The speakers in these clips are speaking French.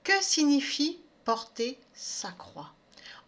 Que signifie porter sa croix?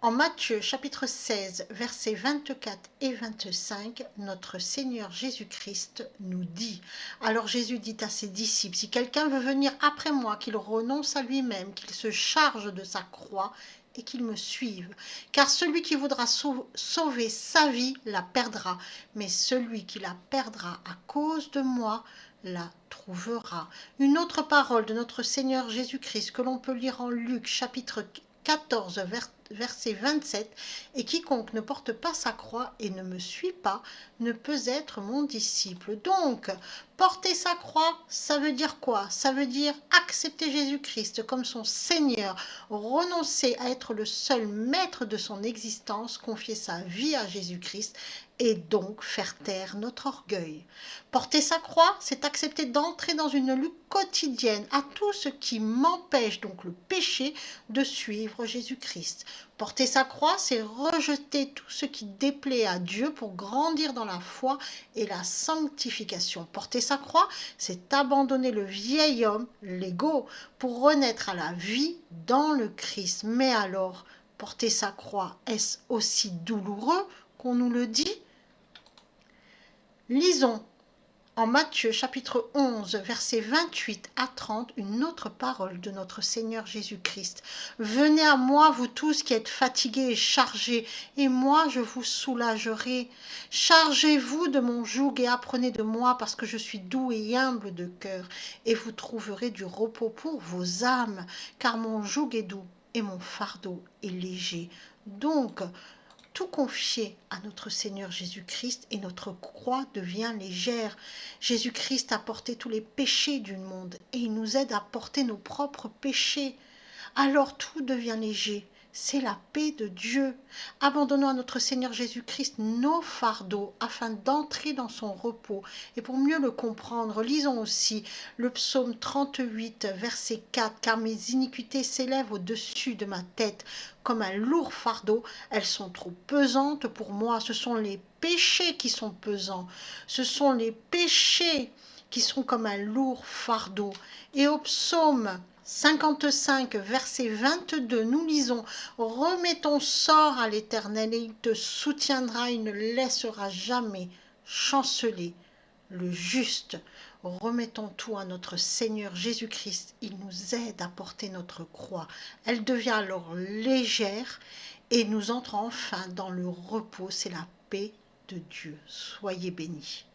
En Matthieu chapitre 16, versets 24 et 25, notre Seigneur Jésus-Christ nous dit, alors Jésus dit à ses disciples, si quelqu'un veut venir après moi, qu'il renonce à lui-même, qu'il se charge de sa croix et qu'il me suive. Car celui qui voudra sauver sa vie la perdra, mais celui qui la perdra à cause de moi la trouvera. Une autre parole de notre Seigneur Jésus-Christ que l'on peut lire en Luc chapitre 14, verset 27, et quiconque ne porte pas sa croix et ne me suit pas ne peut être mon disciple. Donc, porter sa croix, ça veut dire quoi? Ça veut dire accepter Jésus-Christ comme son Seigneur, renoncer à être le seul maître de son existence, confier sa vie à Jésus-Christ et donc faire taire notre orgueil. Porter sa croix, c'est accepter d'entrer dans une lutte quotidienne à tout ce qui m'empêche, donc le péché, de suivre Jésus-Christ. Porter sa croix, c'est rejeter tout ce qui déplaît à Dieu pour grandir dans la foi et la sanctification. Porter sa croix, c'est abandonner le vieil homme, l'ego, pour renaître à la vie dans le Christ. Mais alors, porter sa croix, est-ce aussi douloureux qu'on nous le dit? Lisons en Matthieu chapitre 11, versets 28 à 30, une autre parole de notre Seigneur Jésus-Christ. Venez à moi, vous tous qui êtes fatigués et chargés, et moi je vous soulagerai. Chargez-vous de mon joug et apprenez de moi, parce que je suis doux et humble de cœur, et vous trouverez du repos pour vos âmes, car mon joug est doux et mon fardeau est léger. Donc, tout confier à notre Seigneur Jésus-Christ et notre croix devient légère. Jésus-Christ a porté tous les péchés du monde et il nous aide à porter nos propres péchés. Alors tout devient léger. C'est la paix de Dieu. Abandonnons à notre Seigneur Jésus-Christ nos fardeaux afin d'entrer dans son repos. Et pour mieux le comprendre, lisons aussi le psaume 38, verset 4. Car mes iniquités s'élèvent au-dessus de ma tête comme un lourd fardeau. Elles sont trop pesantes pour moi. Ce sont les péchés qui sont pesants. Ce sont les péchés qui sont comme un lourd fardeau. Et au psaume 55, verset 22, nous lisons « Remets ton sort à l'Éternel et il te soutiendra, il ne laissera jamais chanceler le juste. » Remettons tout à notre Seigneur Jésus-Christ, il nous aide à porter notre croix. Elle devient alors légère et nous entrons enfin dans le repos, c'est la paix de Dieu. Soyez bénis.